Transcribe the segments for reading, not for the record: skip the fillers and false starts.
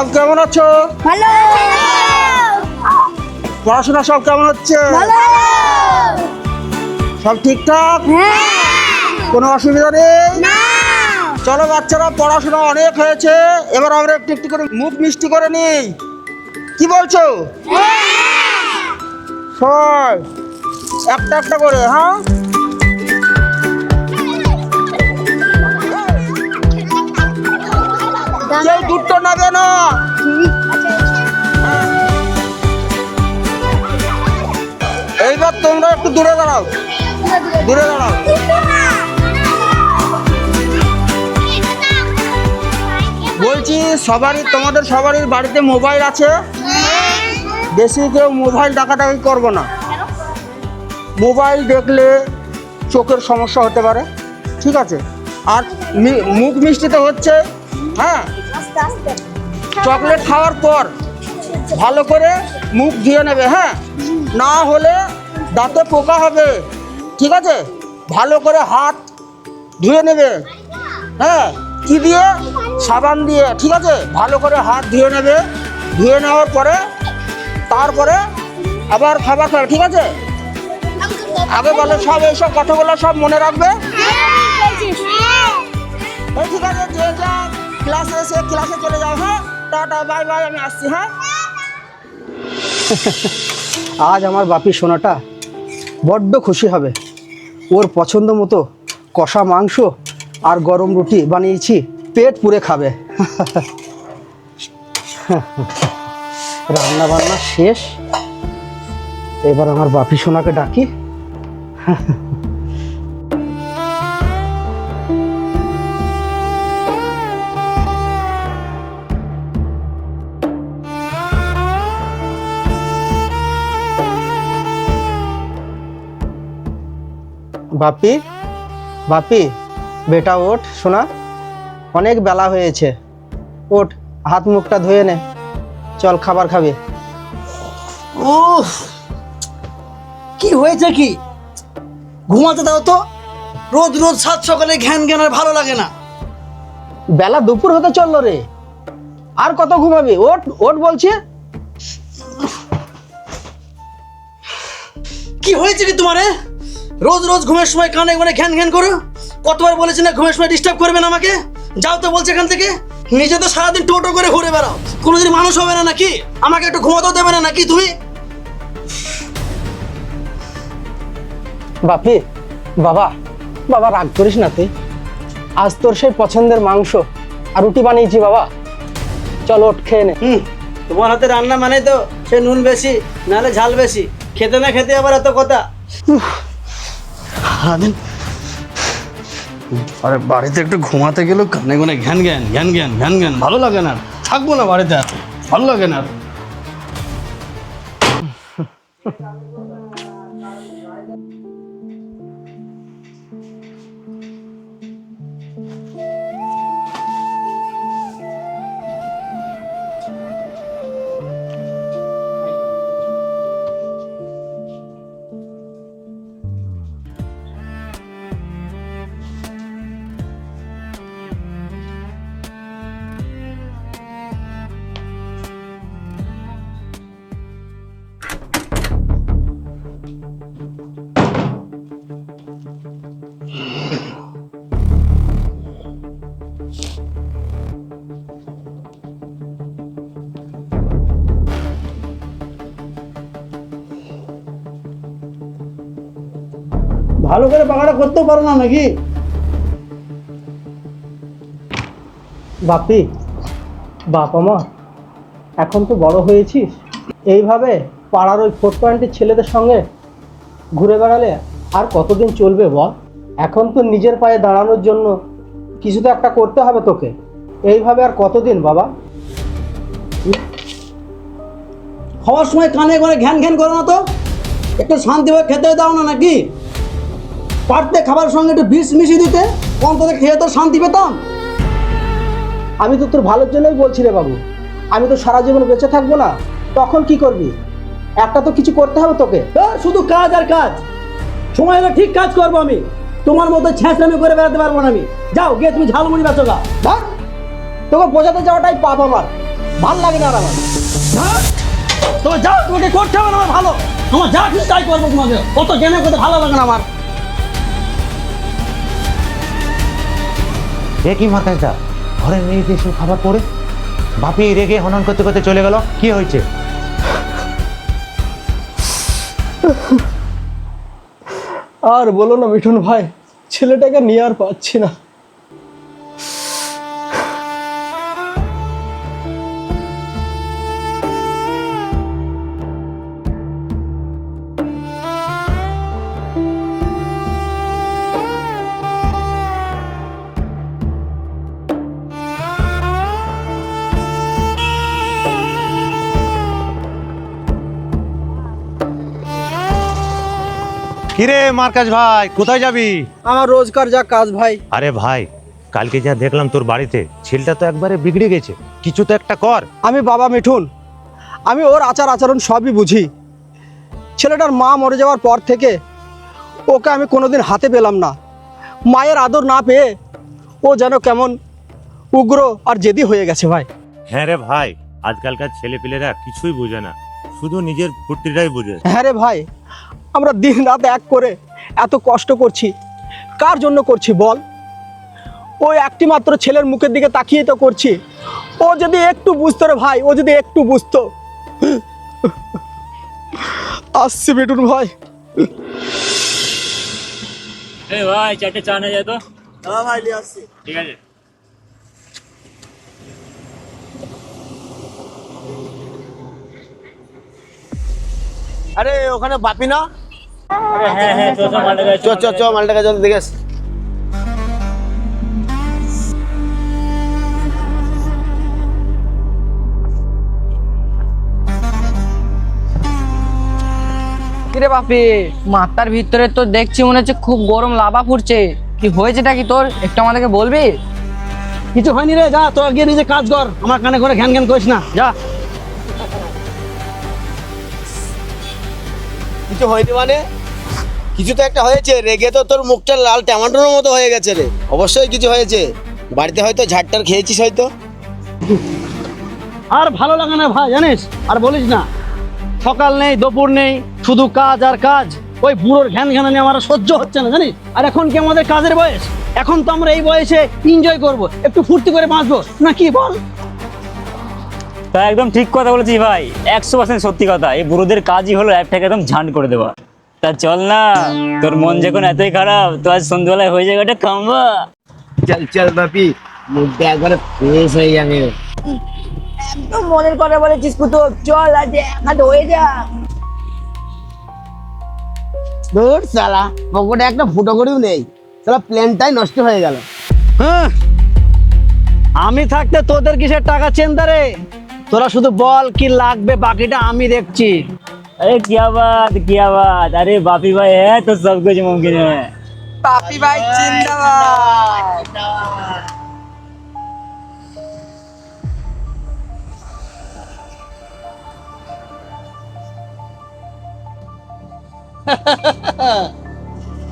সব কেমন আছো? ভালো। পড়াশোনা সব কেমন হচ্ছে? ভালো। সব ঠিকঠাক? হ্যাঁ। কোনো অসুবিধা নেই? না। চলো বাচ্চারা, পড়াশোনা অনেক হয়েছে, এবার আমরা একটু একটু করে মুখ মিষ্টি করে নিই। কি বলছো? সবাই একটা একটা করে, হ্যাঁ? কেউ দুটো নেবে না। এইবার তোমরা একটু দূরে দাঁড়াও, দূরে দাঁড়াও। বলছি তোমাদের সবারই বাড়িতে মোবাইল আছে? বেশি কেউ মোবাইল ডাকাডাকি করবো না। মোবাইল দেখলে চোখের সমস্যা হতে পারে, ঠিক আছে? আর মুখ মিষ্টিতে হচ্ছে, হ্যাঁ, চকলেট খাওয়ার পর ভালো করে মুখ ধুয়ে নেবে, হ্যাঁ, না হলে দাঁতে পোকা হবে, ঠিক আছে? ভালো করে হাত ধুয়ে নেবে, হ্যাঁ, কি দিয়ে? সাবান দিয়ে, ঠিক আছে? ভালো করে হাত ধুয়ে নেবে, ধুয়ে নেওয়ার পরে তারপরে আবার খাবার খাবে, ঠিক আছে? আগে বলে সব এইসব কথাগুলো সব মনে রাখবে। ঠিক আছে, যে যা ক্লাসে এসে ক্লাসে চলে যাও, হ্যাঁ, টাটা বাই বাই, আমি আসছি, হ্যাঁ। আজ আমার বাপি সোনাটা বড্ড খুশি হবে। ওর পছন্দ মতো কষা মাংস আর গরম রুটি বানিয়েছি, পেট পুরে খাবে। রান্না বান্না শেষ, এবার আমার বাপি সোনাকে ডাকি। বাপি, বাপি, বেটা ওঠ সোনা, অনেক বেলা হয়েছে, ওঠ, হাত মুখটা ধুয়ে নে, চল খাবার খাবে। উফ, কি হয়েছে কি? ঘুমাতে দাও তো। রোজ রোজ সাত সকালে ঘ্যান ঘ্যান আর ভালো লাগে না। বেলা দুপুর হতে চললো রে, আর কত ঘুমাবি? ওঠ ওঠ বলছে। কি হয়েছে কি তোমারে? রোজ রোজ ঘুমের সময় কানে কানে ঘ্যান ঘ্যান করো। কতবার বলেছি না ঘুমের সময় ডিস্টার্ব করবে না আমাকে? যাও তো বলছে এখান থেকে। নিজে তো সারাদিন টোটো করে ঘুরে বেড়াও, কোনোদিন মানুষ হবে না নাকি? আমাকে একটু ঘুমাতেও দেবে না নাকি তুমি? বাপি, বাবা, বাবা রাগ করিস না তুই, আজ তোর সেই পছন্দের মাংস আর রুটি বানিয়েছি বাবা, চল ওঠ খেয়ে নে। তোমার হাতে রান্না মানে তো সে নুন বেশি নাহলে ঝাল বেশি, খেতে না খেতে আবার এত কথা। সারাদিন আরে বাড়িতে একটু ঘুমাতে গেলেও কানে কানে ঘ্যান ঘ্যান ঘ্যান ঘ্যান ঘ্যান ঘ্যান, ভালো লাগে না। থাকবো না বাড়িতে, আর ভালো লাগে না। ভালো করে পাখাটা করতেও পারো না নাকি? বাপি, বাপ আমার, এখন তো বড় হয়েছিস, এইভাবে পাড়ার ওই 420 ছেলেদের সঙ্গে ঘুরে বেড়ালে আর কতদিন চলবে বল? এখন তো নিজের পায়ে দাঁড়ানোর জন্য কিছু তো একটা করতে হবে তোকে, এইভাবে আর কতদিন বাবা? খাওয়ার সময় কানে কানে ঘ্যান ঘ্যান করো না তো, একটু শান্তিভাবে খেতে দাও না নাকি? পারতে খাবারের সঙ্গে একটু বিষ মিশিয়ে দিতে, অন্তত খেয়ে তো শান্তি পেতাম। আমি তো তোর ভালোর জন্যই বলছি রে বাবু, আমি তো সারা জীবন বেঁচে থাকবো না, তখন কি করবি? একটা তো কিছু করতে হবে তোকে। শুধু কাজ আর কাজ, সময় হলে ঠিক কাজ করবো আমি। তোমার মতো ছ্যাঁচড়ামি করে বেড়াতে পারবো না আমি। যাও গিয়ে তুমি ঝালমুড়ি বেচো গা। ধর, তোকে বোঝাতে যাওয়াটাই পাপ আমার। ভাল লাগে না আর আমার। হ্যাঁ? তোমার যাও, তোমাকে করতে হবে না আমার ভালো, আমার যা কিছু তাই করবো তোমাকে, অত জ্ঞানে করতে ভালো লাগে না আমার। এ কি মার্কাজদা, ঘরের মেয়েকে এসব খাবার পরে বাপি রেগে হনন করতে করতে চলে গেল, কি হয়েছে? আর বলো না মিঠুন ভাই, ছেলেটাকে নিয়ে আর পাচ্ছি না। কিরে মার্কাজ ভাই, কোথায় যাবি? আমার রোজকার যা কাজ ভাই। আরে ভাই, কালকে যা দেখলাম তোর বাড়িতে, ছেলেটা তো একবারে বিগড়ে গেছে, কিছু তো একটা কর। আমি বাবা মিঠুন, আমি ওর আচার আচরণ সবই বুঝি। ছেলেটার মা মরে যাওয়ার পর থেকে ওকে আমি কোনোদিন হাতে পেলাম না। মায়ের আদর না পেয়ে ও যেন কেমন উগ্র আর জেদি হয়ে গেছে ভাই। হ্যাঁ রে ভাই, আজকালকার ছেলেপিলেরা কিছুই বোঝে না, শুধু নিজের ফুর্তিটাই বোঝে। হ্যাঁ রে ভাই, আমরা দিন রাত এক করে এত কষ্ট করছি, কার জন্য করছি বল? ওই একটি মাত্র ছেলের মুখের দিকে তাকিয়ে তো করছি। ও যদি একটু বুঝতো রে ভাই, ও যদি একটু বুঝতো। আসছি মিঠুন ভাই। এই ভাই, চারটে চা নিয়ে যায় তো। হ্যাঁ ভাই, নিয়ে আসছি। ঠিক আছে। আরে ওখানে বাপি না? হ্যাঁ হ্যাঁ, চল চল, মালটা গায়ে চল। চ মালটাকে জলদি দেখে আসি। কিরে বাপি, মাথার ভিতরে তো দেখছি মনে হচ্ছে খুব গরম লাভা ফুটছে। কি হয়েছেটা কি তোর, একটু আমাদেরকে বলবি? কিছু হয়নি রে, যা তো গিয়ে নিজে কাজ কর, আমার কানে করে ঘ্যান ঘ্যান করিস না, যা। কিছু হয়নি মানে? কিছু তো একটা হয়েছে, রেগে তো তোর মুখটা লাল টমেটোর মতো হয়ে গেছে রে। অবশ্যই কিছু হয়েছে, বাড়িতে হয়তো ঝাড়টার খেয়েছিস হয়তো। আর ভালো লাগে না ভাই, জানিস, আর বলিস না। সকাল নেই দুপুর নেই, শুধু কাজ আর কাজ। ওই বুড়োর ঘ্যান ঘ্যানা নিয়ে আমার আর সহ্য হচ্ছে না, জানিস। আর এখন কি আমাদের কাজের বয়স? এখন তো আমরা এই বয়সে এনজয় করব, একটু ফুর্তি করে বাঁচবো না, কি বল? তা একদম ঠিক কথা বলেছিস ভাই, 100% সত্যি কথা। এই বুড়োদের কাজই হলো অ্যাপটাকে একদম ঝান্ড করে দেওয়া। তা চল না, তোর মন যখন এতই খারাপ, তো আজ সন্ধ্যাবেলায় হয়ে যাবে একটা খাম্বা। চল চল বাপি, মুখটা একবারে ফ্রেশ হয়ে যাবে। একদম মনের কথা বলেছিস পুতো, চল আজ একা হয়ে যা। ধুর শালা, পকেটে একটা ফুটো করেও নেই, শালা প্ল্যানটাই নষ্ট হয়ে গেল। হ্যাঁ, আমি থাকতে তোদের কিসের টাকা চিন্তা রে? তোরা শুধু বল কি লাগবে, বাকিটা আমি দেখছি। अरे क्या बात, अरे बापी भाई है तो सब कुछ मुमकिन है। বাপি ভাই জিন্দাবাদ।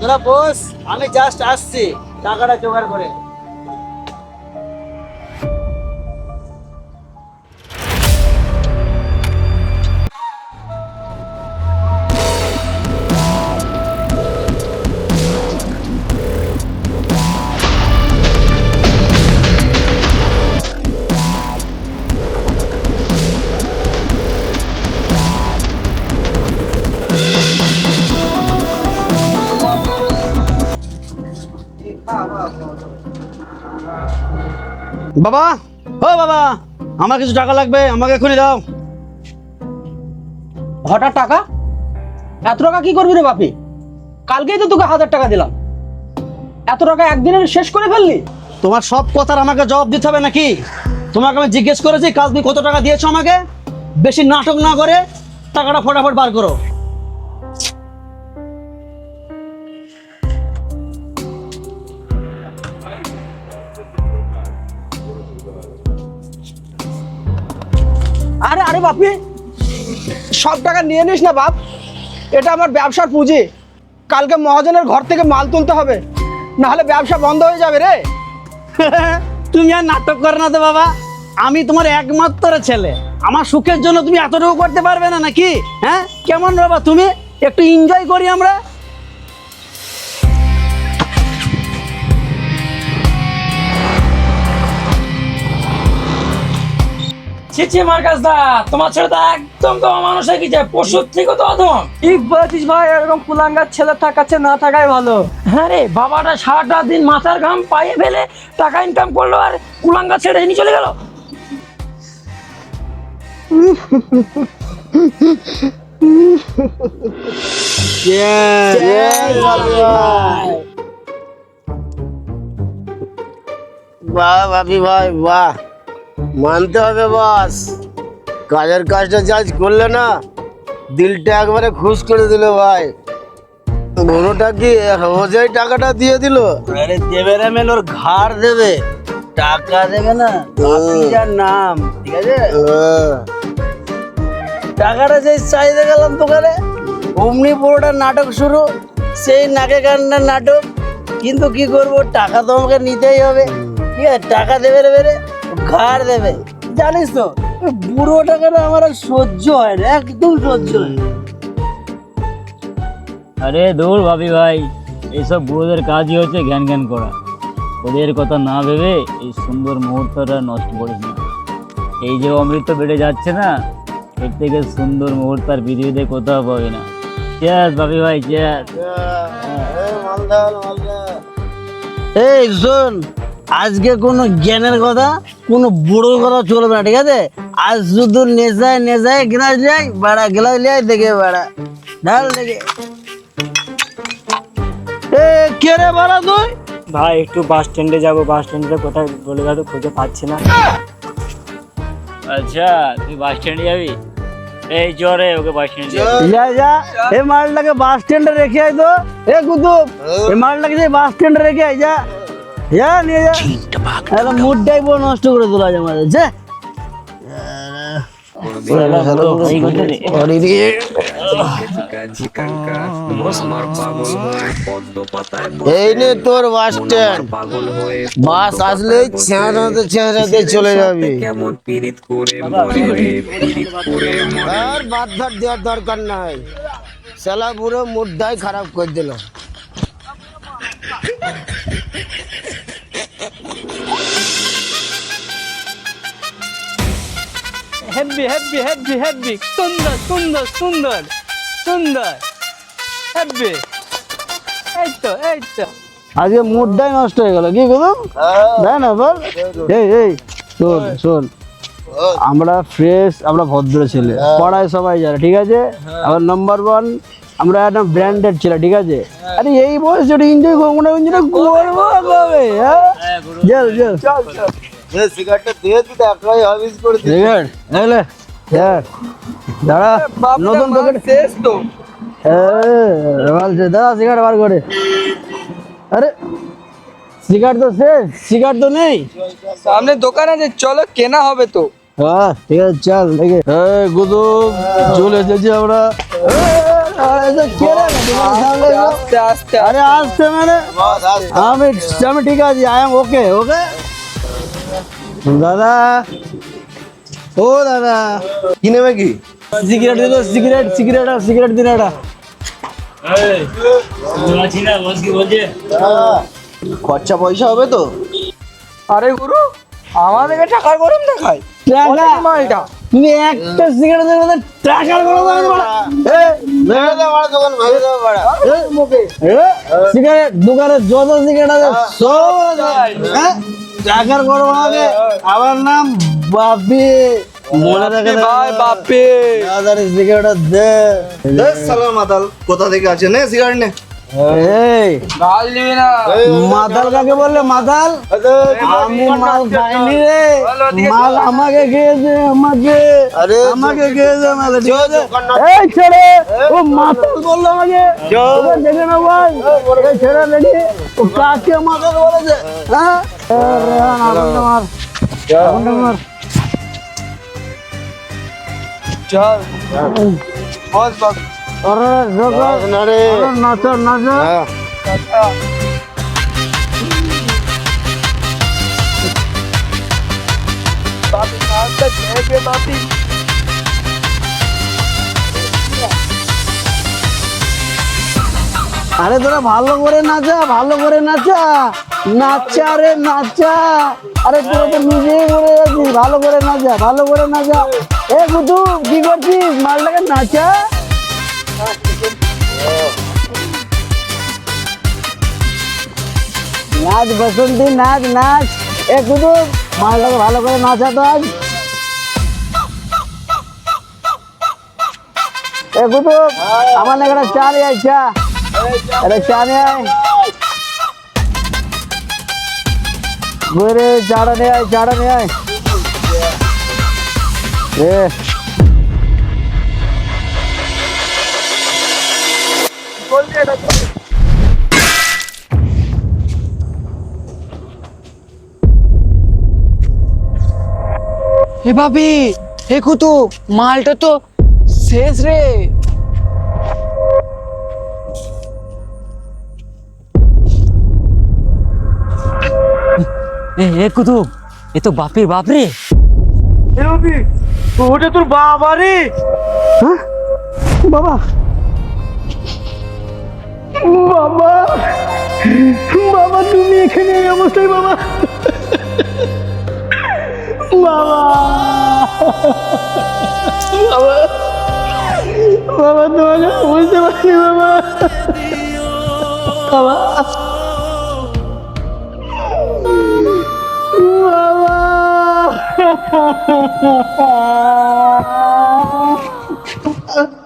তোরা বস, আমি জাস্ট আসছি টাকাটা জোগাড় করে। বাবা, ও বাবা, আমার কিছু টাকা লাগবে, আমাকে এখনই দাও। হঠাৎ টাকা? এত টাকা কি করবি রে বাপি? কালকেই তো তোকে 1000 টাকা দিলাম, এত টাকা একদিনে শেষ করে ফেললি? তোমার সব কথার আমাকে জবাব দিতে হবে নাকি? তোমাকে আমি জিজ্ঞেস করেছি কাল তুমি কত টাকা দিয়েছো আমাকে। বেশি নাটক না করে টাকাটা ফটাফট বার করো। আরে আরে বাপি, সব টাকা নিয়ে নিস না বাপ, এটা আমার ব্যবসার পুঁজি। কালকে মহাজনের ঘর থেকে মাল তুলতে হবে, না হলে ব্যবসা বন্ধ হয়ে যাবে রে। তুমি আর নাটক করে না তো বাবা, আমি তোমার একমাত্র ছেলে, আমার সুখের জন্য তুমি এতটুকু করতে পারবে না নাকি? হ্যাঁ, কেমন বাবা তুমি? একটু এনজয় করি আমরা। ছিছি মার্কাস দা, তোমার ছেলে তো একদম তো মানুষ হয়ে গেছে, পশুর থেকে তো অধম। ঠিক বলেছিস ভাই, এরকম কুলাঙ্গার ছেলে থাকাচ্ছে না থাকাই ভালো। হ্যাঁ রে, বাবাটা সারাটা দিন মাথার ঘাম পায়ে ফেলে টাকা ইনকাম করলো, আর কুলাঙ্গা ছেড়ে নিয়ে চলে গেল। বাহ বাপি ভাই বাহ, মানতে হবে বস, কাজের কাজটা জাজ করলে না, দিলটা একবারে খুশ করে দিল ভাই। বড়টা কি রোজই টাকাটা দিয়ে দিল? আরে দেবে রে মেল, ওর ঘাড় দেবে, টাকা দেবে না। বাপিজার নাম, ঠিক আছে? টাকাটা সেই চাইতে গেলাম দোকানে, অমনি পুরোটা নাটক শুরু, সেই নাকে কান্নার নাটক। কিন্তু কি করব, টাকা তো আমাকে নিতেই হবে, ঠিক আছে? টাকা দেবে রে, ঘাড় দেবে। জানিস তো ওই বুড়ো টাকাটা আমার আর সহ্য হয় না, একদম সহ্য হয় না। আরে দূর ভাবি ভাই, এইসব বুড়োদের কাজই হচ্ছে জ্ঞান জ্ঞান করা। ওদের কথা না ভেবে এই সুন্দর মুহূর্তটা নষ্ট করিস না। এই যে অমৃত বেড়ে যাচ্ছে না, এর থেকে সুন্দর মুহূর্ত আর পৃথিবীতে কোথাও পাবি না। চেয়ার ভাবি ভাই, চেয়ার। এই শোন, আজকে কোনো জ্ঞানের কথা, কোনো বুড়োর কথা চলবে না, ঠিক আছে? আজ শুধু নেশায় গ্লাস যাই, বাড়া গ্লাস যাই, দেখে বাড়া ঢাল দেখে। এ কে রে বাড়া তুই? ভাই একটু বাস স্ট্যান্ডে যাবো, বাস স্ট্যান্ডে কোথায় বলে দাও তো, খুঁজে পাচ্ছি না। আচ্ছা তুই বাস স্ট্যান্ডে যাবি? এই জোরে ওকে বাস স্ট্যান্ডে যা এই মালটাকে বাস স্ট্যান্ডে রেখে আয় তো। এ কুতুব, এই মালটাকে যে বাস স্ট্যান্ডে রেখে আয়, যা নিয়ে যা। একদম মুডটাই পুরো নষ্ট করে তোলা যায় আমাদের। যা এই নে তোর বাস স্ট্যান্ড, বাস আসলেই ছেঁড়াতে চলে যাবি। আর বাদ ধার দেওয়ার দরকার নাই, শালা পুরো মুডটাই খারাপ করে দিল। হেব্বি হেব্বি হেব্বি হেব্বি, সুন্দর সুন্দর সুন্দর সুন্দর, হেব্বি। এই তো আজকে মুডটাই নষ্ট হয়ে গেল। কি করুন না বল। এই শোন, আমরা ফ্রেশ, আমরা ভদ্র ছেলে, পড়ায় সবাই জানে, ঠিক আছে? আবার নাম্বার 1 আমরা একটা ব্র্যান্ডেড ছেলে, ঠিক আছে? আরে এই বয়সে এনজয় করবো না, করবো কবে? হ্যাঁ চল সিগারেটটা দিয়ে তুই একাই হাবিস করে দিস। সিগারেট এলে দাঁড়া, নতুন প্যাকেট শেষ তো। দাদা সিগারেট বার করে। আরে সিগারেট তো শেষ, সিগারেট তো নেই। সামনে দোকান আছে, চলো কেনা হবে তো। হ্যাঁ ঠিক আছে, চল দেখে। গুদু চলে এসেছি আমরা। আরে আসতে মানে আমি ঠিক আছে, আই এম ওকে। দাদা, ও দাদা, কি নেবে কি? সিগারেট দিলো, সিগারেট দিন একটা। খরচা পয়সা হবে তো? আরে গুরু, আমাদেরকে টাকার গরম দেখায়। মালটা তুমি একটা সিগারেট দেবে না, টাকার গরম সিগারেট দোকানে যত সিগারেট আছে সব টাকার গরম আগে। আমার নাম বাপি, মনে রাখে ভাই বাপি। সিগারেট দে। সালাম মাতাল, কোথা থেকে আছে? নে সিগারেট নে। এই গাল দিবি না। মাতাল কাকে বললে? মাতাল আমি মাল খাইনি রে, মাল আমাকে খেয়েছে, আমাকে খেয়েছে মাল, ঠিক আছে? এই ছেড়ে, ও মাতাল বললো আমাকে, ওকে দেখে না ভাই, এই ছেড়ে দেখি ও কাকে মাতাল বলেছে। হ্যাঁ মার চল বস বাপ। নাচো বাপি আরে তোরা ভালো করে নাচা, ভালো করে নাচা, নাচা রে নাচা। আরে তোরা তো নিজেই বলে যাচ্ছিস ভালো করে নাচা, ভালো করে নাচা। এ কুতুব কি করছিস, মালটাকে নাচা। নাচ বসন্তী, নাচ নাচ। এ কুতুব মালটাকে ভালো করে নাচা তো আজ। এ কুতুব আমার না একটা চা নিয়ে আয়, চা। আরে চা নিয়ে আয়। ঘুরে চাটা নিয়ে আয়, চাটা নিয়ে আয়। হে বাপি, হে কুতুব, মালটা তো শেষ রে। এ কুতুব, এ তো বাপির বাপ রে। ওটা তোর বাবা রে? হ্যাঁ বাবা, বাবা, বাবা তুমি এখানে এই অবস্থায়? বাবা, বাবা, বাবা, বাবা তোমাকে বুঝতে পারি বাবা। বাবা, বাবা।